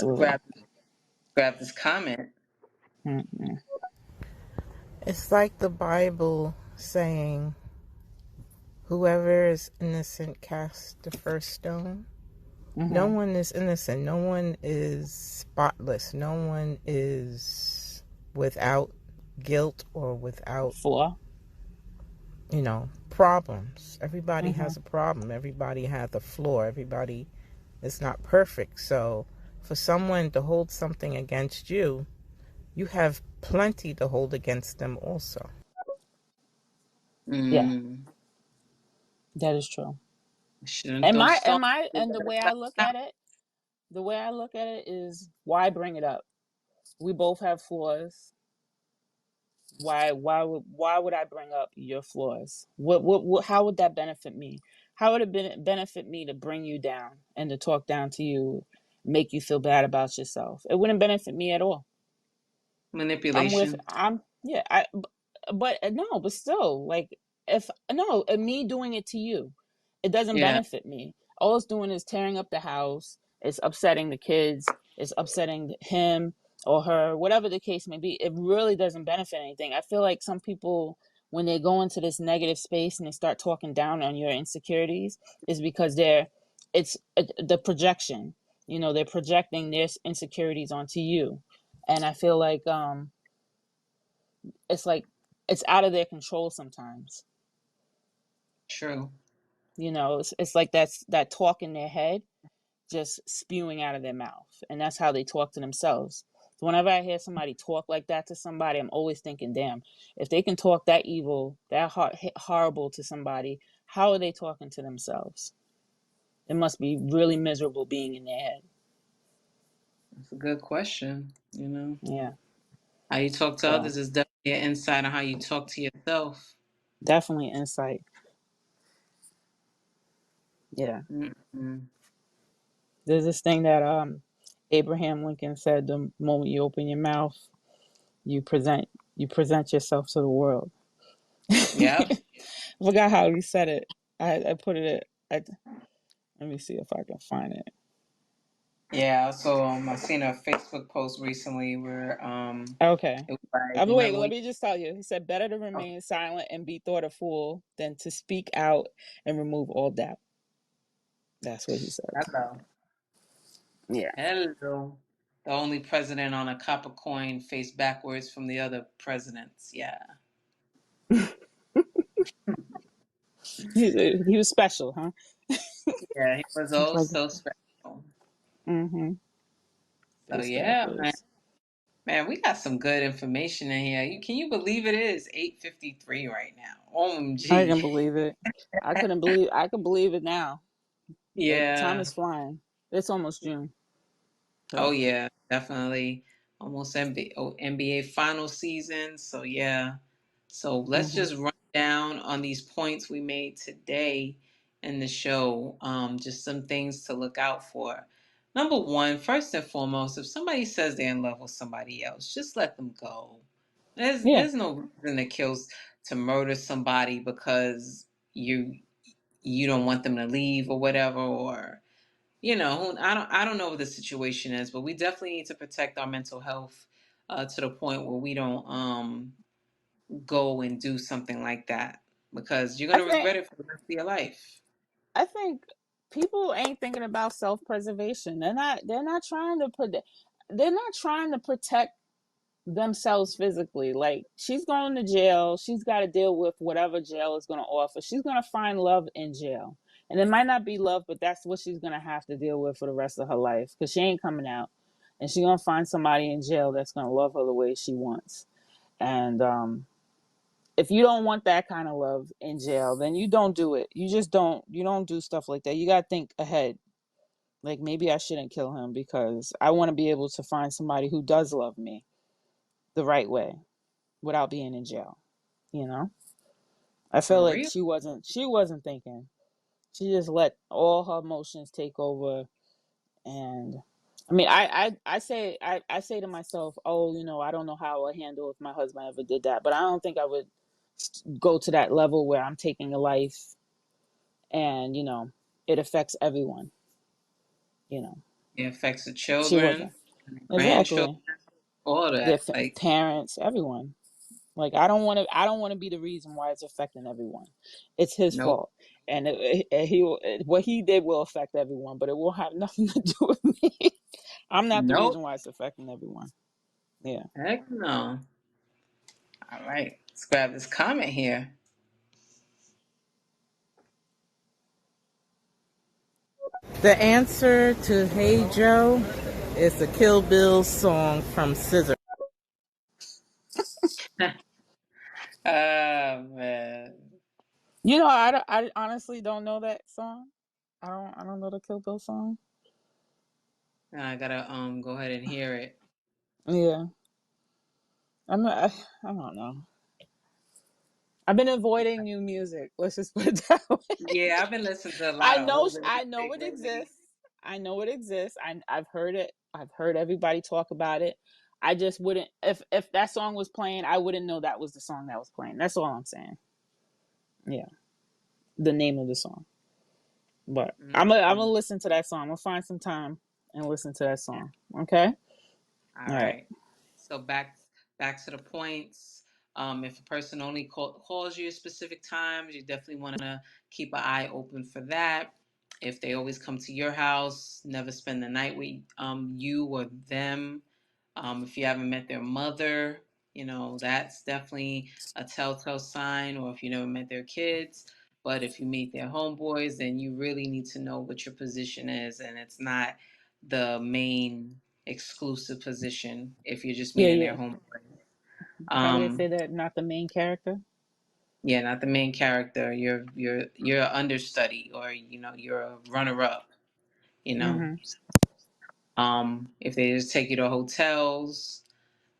Let's absolutely. grab this comment. Mm-mm. It's like the Bible saying, whoever is innocent cast the first stone. No Mm-hmm. one is innocent. No one is spotless. No one is without guilt or without, Flaw. problems. Everybody Mm-hmm. has a problem. Everybody has a flaw. Everybody is not perfect. So for someone to hold something against you, you have plenty to hold against them also. Yeah, Mm, Yeah. that is true. shouldn't And throw my stones. and the way I look at it, is why bring it up? We both have flaws. Why would I bring up your flaws? What how would that benefit me? How would it benefit me to bring you down and to talk down to you, make you feel bad about yourself? It wouldn't benefit me at all. Manipulation. Yeah, but no, but still, like, if no, me doing it to you, it doesn't Yeah, benefit me. All it's doing is tearing up the house. It's upsetting the kids. It's upsetting him or her, whatever the case may be. It really doesn't benefit anything. I feel like some people, when they go into this negative space and they start talking down on your insecurities, is because it's the projection. They're projecting their insecurities onto you, and I feel like it's like it's out of their control sometimes. true. It's like that talk in their head just spewing out of their mouth, and that's how they talk to themselves. So whenever I hear somebody talk like that to somebody, I'm always thinking, damn, if they can talk that evil, that horrible to somebody, how are they talking to themselves? It must be really miserable being in their head. That's a good question. Yeah. How you talk to So others is definitely an insight on how you talk to yourself. definitely insight. Yeah. Mm-mm. There's this thing that Abraham Lincoln said: the moment you open your mouth, you present yourself to the world. Yep. Forgot how he said it. I put it at, let me see if I can find it. Yeah. So I seen a Facebook post recently where Okay. it was like, Wait, when let me just tell you. He said, better to remain silent and be thought a fool than to speak out and remove all doubt. That's what he said. hello, Yeah. hello. The only president on a copper coin faced backwards from the other presidents. Yeah. He was special, huh? Yeah, he was He's oh like, so special. mm-hmm. So This guy yeah, man. is. Man, we got some good information in here. Can you believe it is 8:53 right now? I OMG. can believe it. I can believe it now. Time Yeah. is flying. It's almost June. Oh So, yeah, definitely. Almost NBA final season. So yeah. So let's mm-hmm. just run down on these points we made today in the show. Just some things to look out for. Number one, first and foremost, if somebody says they're in love with somebody else, just let them go. Yeah. There's no reason to murder somebody because you don't want them to leave or whatever, or I don't know what the situation is, but we definitely need to protect our mental health to the point where we don't go and do something like that, because you're I gonna think regret it for the rest of your life. I think people ain't thinking about self-preservation. They're not trying to they're not trying to protect themselves physically. Like, she's going to jail, she's got to deal with whatever jail is going to offer. She's going to find love in jail. And it might not be love, but that's what she's going to have to deal with for the rest of her life, cuz she ain't coming out. And she's going to find somebody in jail that's going to love her the way she wants. And if you don't want that kind of love in jail, then you don't do it. You don't do stuff like that. You got to think ahead. Like, maybe I shouldn't kill him because I want to be able to find somebody who does love me the right way without being in jail. You know? I feel For like real. she wasn't thinking. She just let all her emotions take over. And I mean, I say to myself, oh, I don't know how I would handle if my husband ever did that, but I don't think I would go to that level where I'm taking a life and, it affects everyone, you know. It affects the She children, wasn't. grandchildren, Exactly. all Their that. Like, parents, everyone. Like I don't want to be the reason why it's affecting everyone. It's his nope, fault. And what he did will affect everyone, but it will have nothing to do with me. I'm not the nope, reason why it's affecting everyone. Yeah. heck no. All right, let's grab this comment here. The answer to Hey Joe is the Kill Bill song from Scissor. Oh man, I honestly don't know that song. I don't know the Kill Bill song. I gotta go ahead and hear it. Yeah. I'm not, I don't know. I've been avoiding new music. Let's just put it that way. Yeah, I've been listening to a I lot of know older I know music it lately. exists. I know it exists. I've heard it. I've heard everybody talk about it. I just wouldn't if that song was playing, I wouldn't know that was the song that was playing. That's all I'm saying. Yeah. The name of the song. But I'm gonna Mm. listen to that song. I'm gonna find some time and listen to that song. Okay? All All right. right. So back to the points. If a person only calls you at specific times, you definitely want to keep an eye open for that. If they always come to your house, never spend the night with you or them. If you haven't met their mother, that's definitely a telltale sign. Or if you never met their kids. But if you meet their homeboys, then you really need to know what your position is, and it's not the main exclusive position if you're just Yeah, meeting their yeah. homeboys. How do they say Um, that? Not the main character? yeah, not the main character. You're an understudy, or you're a runner up. You know, Mm-hmm. if they just take you to hotels,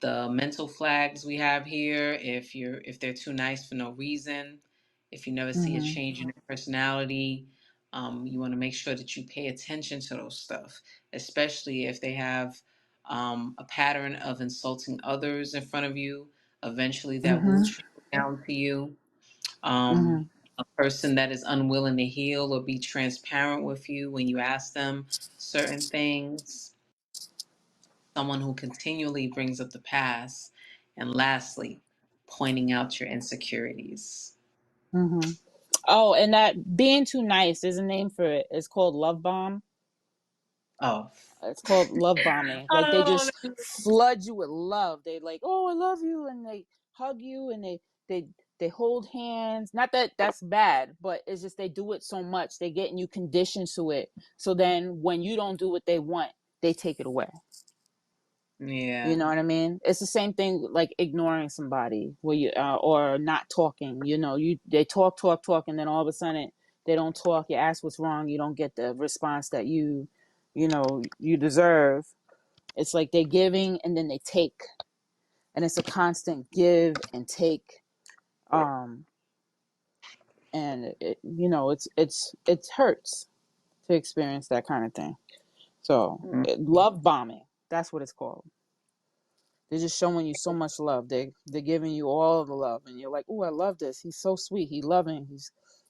the mental flags we have here, if they're too nice for no reason, if you never see a Mm-hmm. change in their personality, you want to make sure that you pay attention to those stuff, especially if they have a pattern of insulting others in front of you. Eventually that will Mm-hmm. trickle down to you. Mm-hmm. A person that is unwilling to heal or be transparent with you when you ask them certain things, someone who continually brings up the past, and lastly, pointing out your insecurities. Mm-hmm. Oh, and that being too nice, there's a name for it. It's called love bomb. Oh, It's called love bombing. Like they oh, just flood you with love. They like, oh, I love you, and they hug you, and they they hold hands. Not that that's bad, but it's just they do it so much. They getting you conditioned to it. So then when you don't do what they want, they take it away. You yeah, know what I mean? It's the same thing like ignoring somebody, where you or not talking. They talk, and then all of a sudden they don't talk. You ask what's wrong, you don't get the response that you deserve. It's like they're giving and then they take, and it's a constant give and take. Um, and it hurts to experience that kind of thing. So love bombing, that's what it's called. They're just showing you so much love. They're giving you all the love, and you're like, "Oh, I love this. He's so sweet. He's loving.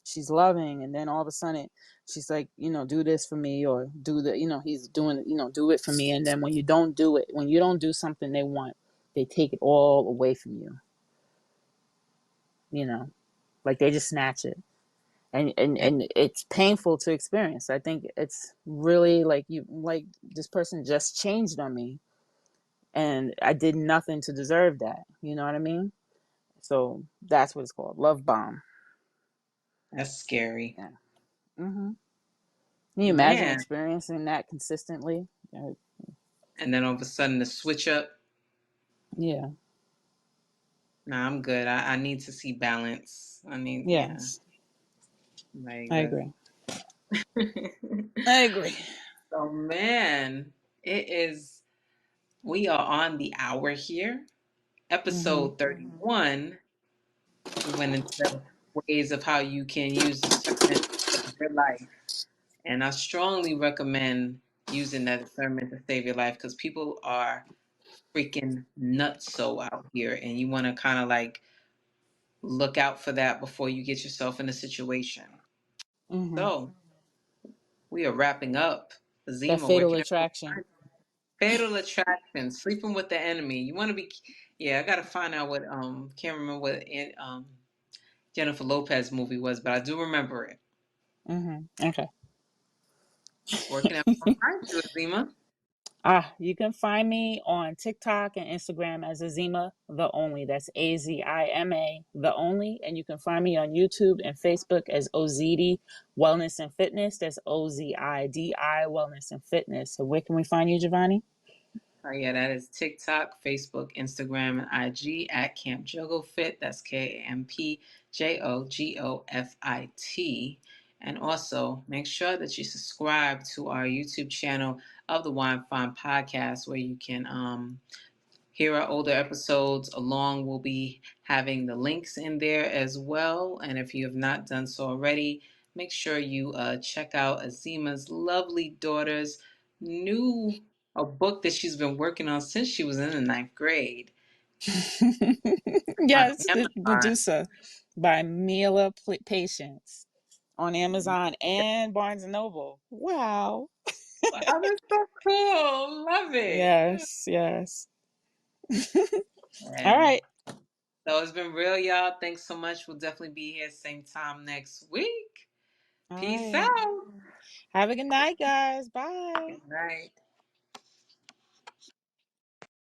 She's loving." And then all of a sudden, she's like, "Do this for me," or do the, he's doing, do it for me. And then when you don't do it, when you don't do something they want, they take it all away from you. You know, like they just snatch it, and it's painful to experience. I think it's really like this person just changed on me, and I did nothing to deserve that. You know what I mean? So that's what it's called. Love bomb. that's scary, Yeah. Hmm. Can you imagine man. experiencing that consistently? And then all of a sudden, the switch up. Yeah. Nah, I'm good. I need to see balance. Yeah, Yes. like I that. agree. I agree. So, man, it is. We are on the hour here. Hmm. Episode 31. We went into ways of how you can use discernment to save your life. And I strongly recommend using that discernment to save your life, because people are freaking nuts so out here. And you want to kind of like look out for that before you get yourself in a situation. Hmm. So we are wrapping up. That Zima, where fatal can everyone attraction. find you? Fatal Attraction, sleeping with the enemy. You want to be, yeah. I gotta find out what can't remember what Jennifer Lopez movie was, but I do remember it. Okay. Where can everyone find you, Zima? You can find me on TikTok and Instagram as Azima the Only. That's Azima the Only. And you can find me on YouTube and Facebook as Ozidi Wellness and Fitness. That's Ozidi Wellness and Fitness. So where can we find you, Giovanni? Oh yeah, that is TikTok, Facebook, Instagram, and IG at Camp Jogo Fit. That's KampJogofit. And also make sure that you subscribe to our YouTube channel of the Wine Fine Podcast, where you can hear our older episodes. Along, we'll be having the links in there as well. And if you have not done so already, make sure you check out Azima's lovely daughter's new a book that she's been working on since she was in the ninth grade on Yes, the Amazon. Medusa by Mila Patience on Amazon and Barnes and Noble. Wow. Wow, that's so cool. Love it. Yes, yes. All And right. so it's been real, y'all. Thanks so much. We'll definitely be here same time next week. All Peace right. out. Have a good night, guys. Bye. Good night.